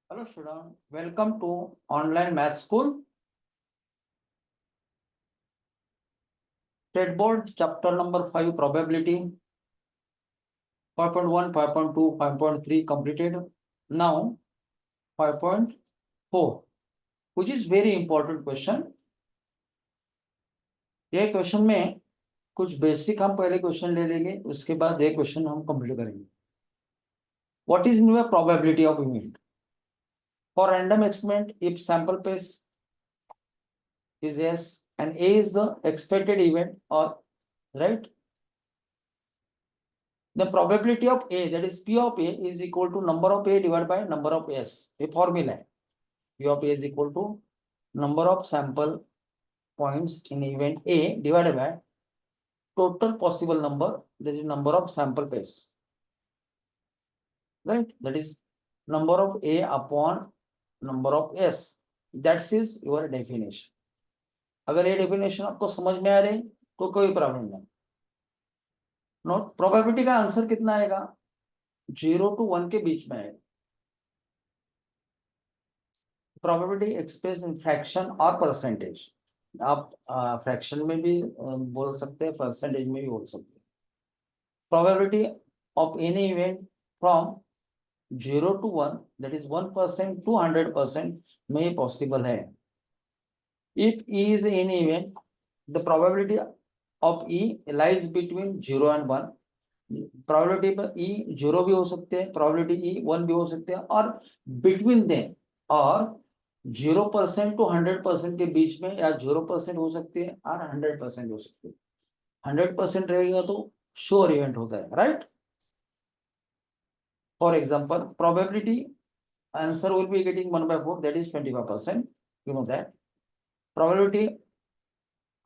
Hello student, welcome to online math school. State board chapter number 5 probability 5.1, 5.2, 5.3 completed. Now 5.4 which is very important question. ये question में कुछ basic हम पहले question ले लेंगे, उसके बाद ये क्वेश्चन हम कंप्लीट करेंगे. What is mean by probability of event? For random experiment, if sample space is yes and A is the expected event or right, the probability of A, that is P of A, is equal to number of A divided by number of S. A formula. P of A is equal to number of sample points in event A divided by total possible number, that is number of sample pairs. Right? That is number of A upon number of S. That is your definition. अगर ये definition आपको समझ में आ रही तो कोई problem नहीं. Note probability का आंसर कितना आएगा? 0 to 1 के बीच में आएगा. प्रोबेबिलिटी एक्सप्रेस इन फ्रैक्शन और परसेंटेज. आप फ्रैक्शन में भी बोल सकते हैं, परसेंटेज में भी बोल सकते हैं. Probability of any event from 0 to 1, that is 1% to 100% में पॉसिबल है. If E is any event, the probability of E lies between 0 and 1. Probability पर E 0 भी हो सकते हैं, प्रोबेबिलिटी E 1 भी हो सकते हैं, और बिटवीन देम और 0% to 100% के बीच में या 0% हो सकते हैं और 100% हो सकते हैं. 100% रहेगा तो श्योर इवेंट होता है, right. For example probability answer will be getting 1/4, that is 25%. You know that. Probability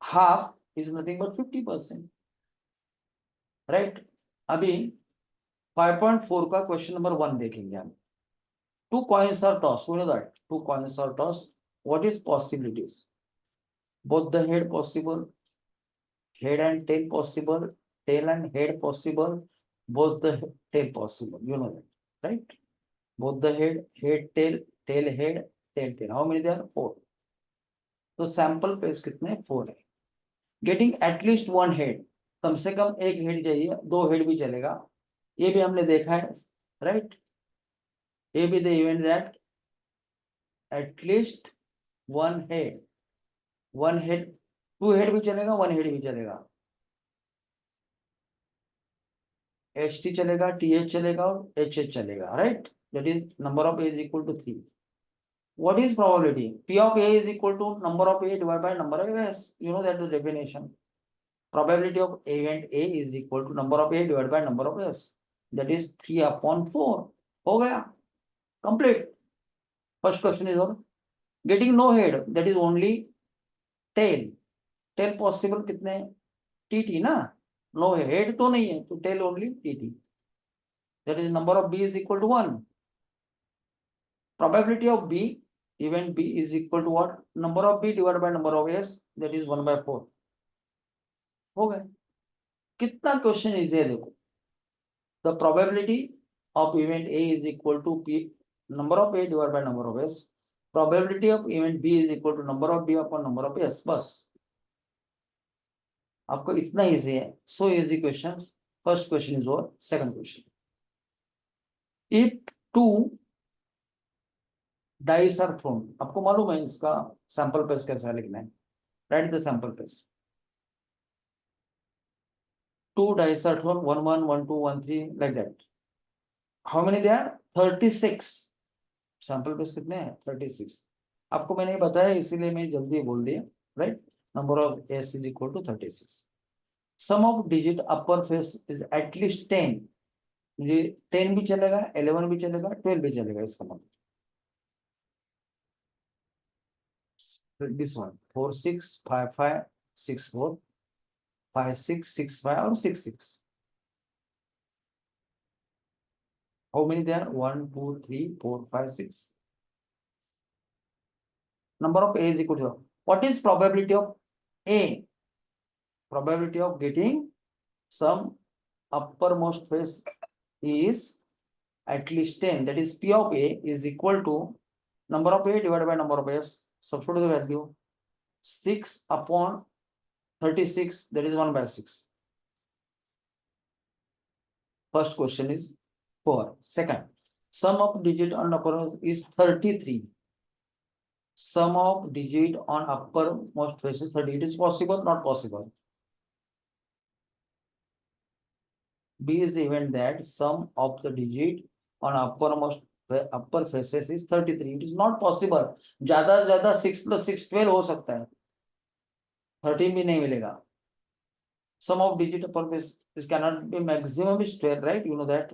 half is nothing but 50%, right. अभी 5.4 का क्वेश्चन नंबर 1 देखेंगे हम. Two coins are tossed. We know that. Two coins are tossed. What is possibilities? Both the head possible, head and tail possible, tail and head possible, both the tail possible. You know that, right? Both the head, head, tail, tail, head, tail, tail. How many there are? 4. तो sample space कितने? 4 है. Getting at least 1 head, कम से कम एक head चाहिए, 2 head भी चलेगा. ये भी हमने देखा है, राइट. ये भी the event that at least 1 head, 1 head, 2 head भी चलेगा, 1 हेड भी चलेगा. HT चलेगा, TH चलेगा और HH चलेगा, right. That is number of A is equal to 3. What is probability? P of A is equal to number of A divided by number of S. You know that the definition. Probability of event A is equal to number of A divided by number of S. That is 3/4. हो गया, complete. First question is over. Getting no head, that is only tail. Tail possible कितने? TT ना. No head तो नहीं है, तो tail only TT. That is number of B is equal to 1. Probability of B, event B is equal to what? Number of B divided by number of S, that is 1/4. हो गए. कितना question easy है देखो. The probability of event A is equal to P, number of A divided by number of S. Probability of event B is equal to number of B upon number of S. बस आपको इतना easy है. So easy questions. First question is over. Second question. If two dice are thrown, आपको मालूम है इसका sample pace कैसा लिखना है. Write the sample pace. 2 dice are thrown, 1 1 1 2 1 3 like that. How many there are? 36. Sample space कितने हैं? 36. आपको मैंने बताया इसीलिए मैं जल्दी बोल दिया, right. Number of S is equal to 36. Sum of digit upper face is at least 10. ये 10 भी चलेगा, 11 भी चलेगा, 12 भी चलेगा. इसका मतलब दिस वन 4 6 5 5 6 4 5 6 6 5 और 6 6. How many there? 1 2 3 4 5 6. Number of A is equal to what is probability of A? Probability of getting some uppermost face is at least 10, that is P of A is equal to number of A divided by number of S. Substitute the value 6 upon 36, that is 1 by 6. First question is 4. Second, sum of digit on upper is 33. Sum of digit on uppermost face is 30. It is possible, not possible. B is the event that sum of the digit on upper faces is 33. It is not possible. ज्यादा से ज्यादा 6 + 6 12 हो सकता है, 13 भी नहीं मिलेगा. Sum of digit upper face is cannot be maximum is 12, right? You know that.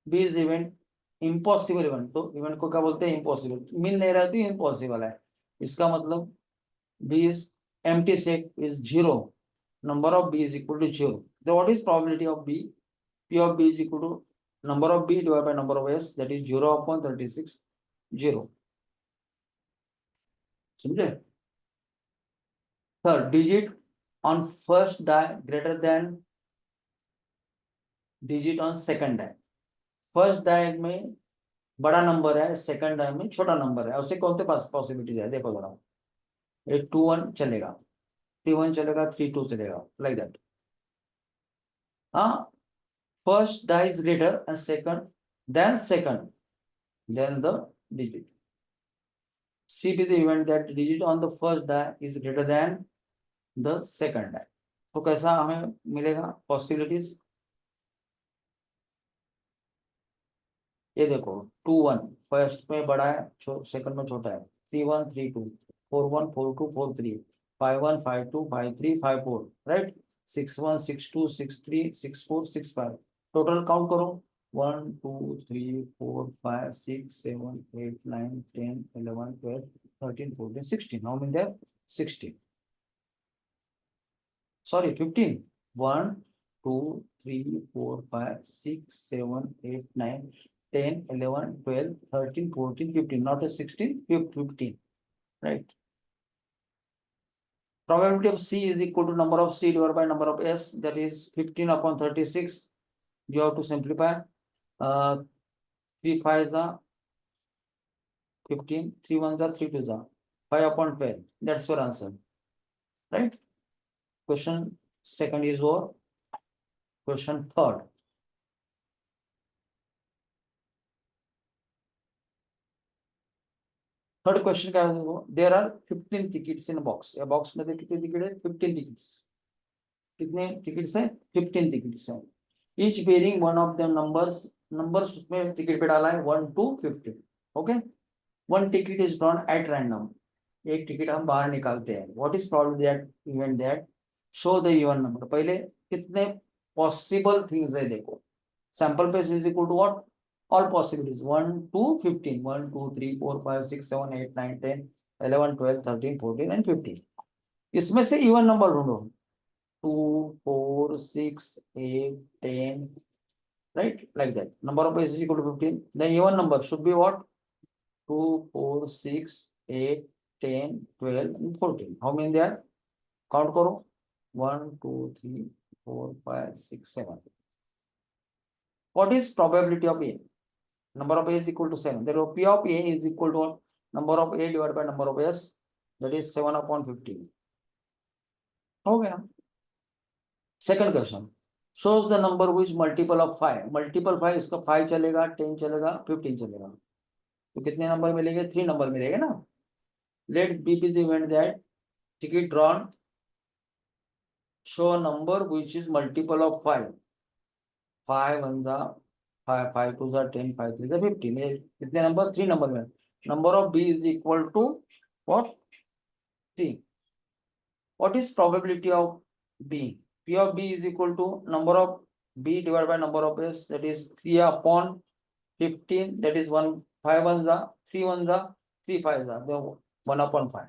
B is event impossible event. तो event को क्या बोलते हैं? Impossible. मिल नहीं रहा तो impossible है. इसका मतलब B is empty set is 0. Number of B is equal to 0. So what is probability of B? P of B is equal to number of B divided by number of S, that is 0 upon 36, 0. समझे? Third, digit on first die greater than digit on second die. First die में बड़ा number है, second die में छोटा number है. उससे कौन से पास पॉसिबिलिटी है? देखो जरा. एक 2 1 चलेगा, 3 1 चलेगा, 3 2 चलेगा, लाइक दैट. हाँ, first die is greater and second, then the digit. C be the event that digit on the first die is greater than the second die. तो कैसा हमें मिलेगा पॉसिबिलिटीज? ये देखो 2 1 फर्स्ट में बड़ा है, सेकंड में छोटा है. 3 1 3 2, 4 1 4 2 4 3, 5 1 5 2 5 3 5 4, राइट. 6 1 6 2 6 3 6 4 6 5. टोटल काउंट करो. 1 2 3 4 5 6 7 8 9 10 11 12 13 14 16. How many there? 16. Sorry, 15. 1 2 3 4 5 6 7 8 9 10 11 12 13 14 15. Not a 16, 15, right? Probability of C is equal to number of C divided by number of S, that is 15 upon 36. You have to simplify. 3 5 are 15, 3 1 are 3 2 are 5 upon 12. That's your answer, right? Question second is over. Question third. Third question क्या है? There are 15 tickets in box. या box में कितने ticket है? 15 tickets. कितने tickets है? 15 tickets है. Each bearing one of the numbers उसमें टिकट पे डाला है 1 to 15. Okay. One ticket is drawn at random. एक टिकट हम बाहर निकालते हैं. What is probability that event that show the even number? पहले कितने पॉसिबल थिंग्स है देखो. Sample space is equal to what? All possibilities 1 to 15. 1 2 3 4 5 6 7 8 9 10 11 12 13 14 and 15. इसमें से इवन नंबर ढूंढो. 2 4 6 8 10, right, like that. Number of is equal to 15. The even number should be what? 2 4 6 8 10 12 and 14. How many there? Count करो. 1 2 3 4 5 6 7. What is probability of A? Number of A is equal to 7. Therefore, P of A is equal to number of A divided by number of S, that is 7 upon 15. हो गया. Second question shows the number which multiple of 5. Multiple 5, इसका 5 चलेगा, 10 चलेगा, 15 चलेगा. तो कितने number मिलेंगे? 3 number मिलेंगे ना. Let B be the event that ticket drawn show a number which is multiple of 5. 5 1 5 5 2 10 5 3 15. ये कितने नंबर? 3 नंबर में. Number of B is equal to what? 3. What is probability of B? P of B is equal to number of B divided by number of S, that is 3 upon 15, that is 1 5 1 3 1 3 5 1 upon 5.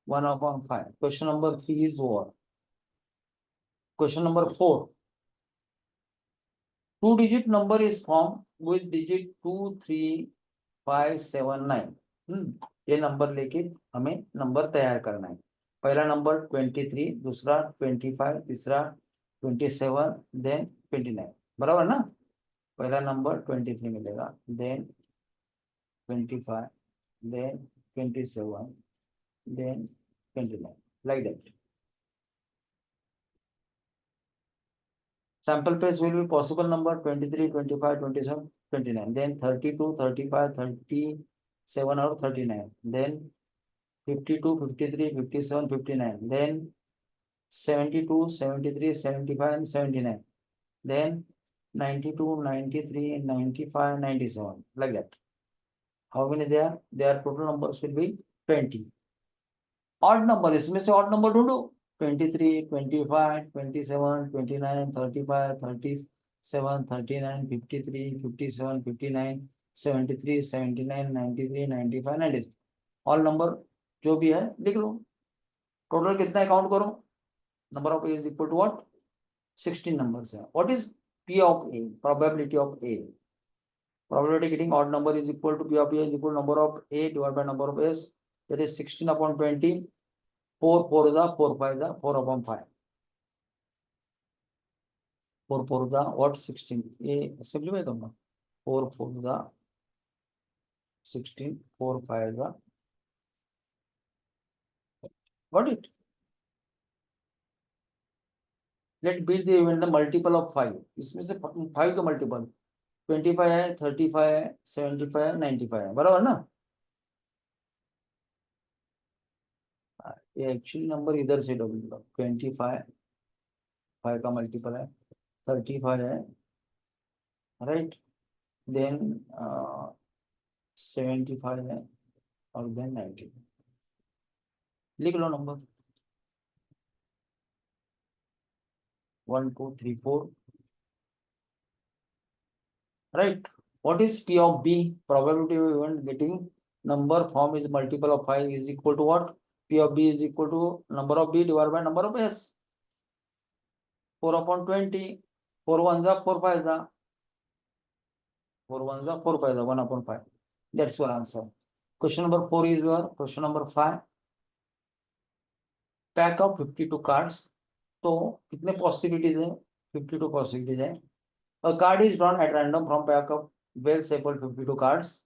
1 upon 5. Question number 3 is over. Question number 4. Two digit number is formed with digit 2 3 5 7 9. ये number लेके हमें number तैयार करना है. पहला number 23, दूसरा 25, तीसरा 27, then 29. बराबर ना. पहला नंबर 23 मिलेगा, then 25, then 27, then 29, like that. Sample place will be possible number 23, 25, 27, 29, then 32, 35, 37 or 39, then 52, 53, 57, 59, then 72, 73, 75 and 79, then 92, 93, 95, 97, like that. How many there are? Their total numbers will be 20. Odd number, इसमें से odd number ढूंढो. 23, 25, 27, 29, 35, 37, 39, 53, 57, 59, 73, 79, 93, 95, 96. All number जो भी है लिख लो. Total कितना है count करो. Number of A is equal to what? 16 numbers है. What is P of A? Probability of A. Probability getting odd number is equal to P of A is equal to number of A divided by number of S. That is 16 upon 20. 4 4 is 4 5 is 4 upon 5. 4 4 is what? 16. A simplify करूँगा. 4 4 is 16. 4 5 is got it. Let be the event the multiple of 5. इसमें से 5 का multiple 25 है, 35 है, 75 है, 95 है. बराबर ना. ये एक्चुअली नंबर इधर से ढूंढूंगा. 25 5 का मल्टीपल है, 35 है, राइट, देन 75 है और देन 90. लिख लो number 1 2 3 4, right. What is P of B? Probability of event getting number form is multiple of 5 is equal to what? P of B is equal to number of B divided by number of S. 4 upon 20. 4 1 is 4 5 is 4 1 is 4 5 is 1 upon 5. That's your answer. Question number 4 is your question number 5. Pack of 52 cards. तो कितने possibilities है? 52 possibilities है. A card is drawn at random from pack of well shuffled 52 cards.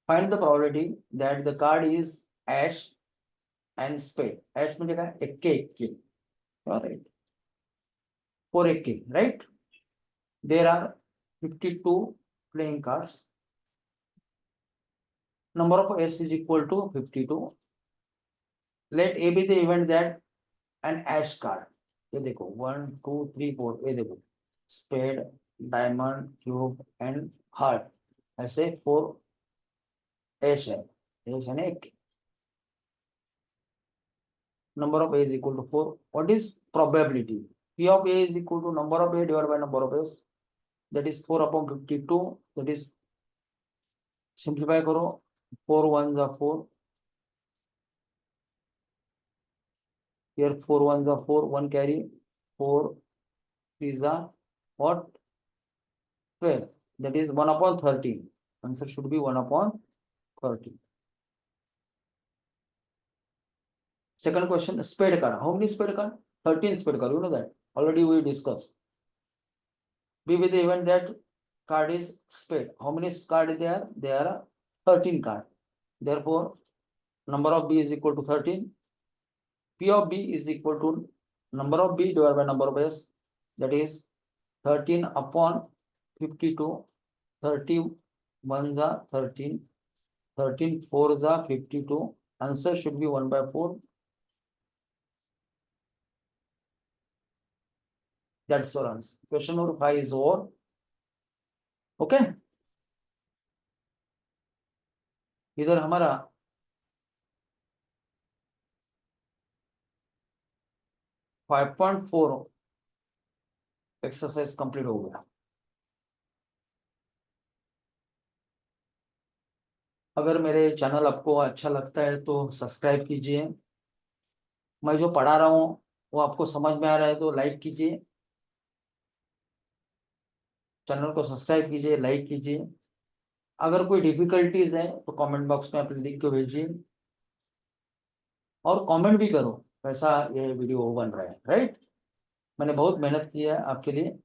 Find the probability that the card is ash and spade. Ash म्हणजे काय? एक्के. Alright. 4 एक्के, right? There are 52 playing cards. Number of S is equal to 52. Let A be the event that an ash card. ये देखो 1 2 3 4. ये देखो spade, diamond, club and heart, ऐसे 4 एश है. एश है ना एक. Number of A is equal to 4. What is probability? P of A is equal to number of A divided by number of S. That is 4 upon 52. That is simplify करो. 4 1 is 4. Here 4 1 is 4. 1 carry. 4 is what? 12. That is 1 upon 13. Answer should be 1 upon 13. Second question, spade card. How many spade card? 13 spade card. You know that. Already we discussed. Be with the event that card is spade. How many cards there? There are 13 cards. Therefore, number of B is equal to 13. P of B is equal to number of B divided by number of S. That is 13 upon 52. 31 is 13. 13 4 is 52. Answer should be 1 by 4. That's your answer. Question number 5 is over. Okay. इधर हमारा 5.4 exercise complete हो गया. अगर मेरे channel आपको अच्छा लगता है तो सब्सक्राइब कीजिए. मैं जो पढ़ा रहा हूँ वो आपको समझ में आ रहा है तो लाइक कीजिए. चैनल को सब्सक्राइब कीजिए, लाइक कीजिए. अगर कोई डिफिकल्टीज है तो कमेंट बॉक्स में आप लिख के भेजिए और कमेंट भी करो कैसा ये वीडियो बन रहा है. राइट. मैंने बहुत मेहनत की है आपके लिए.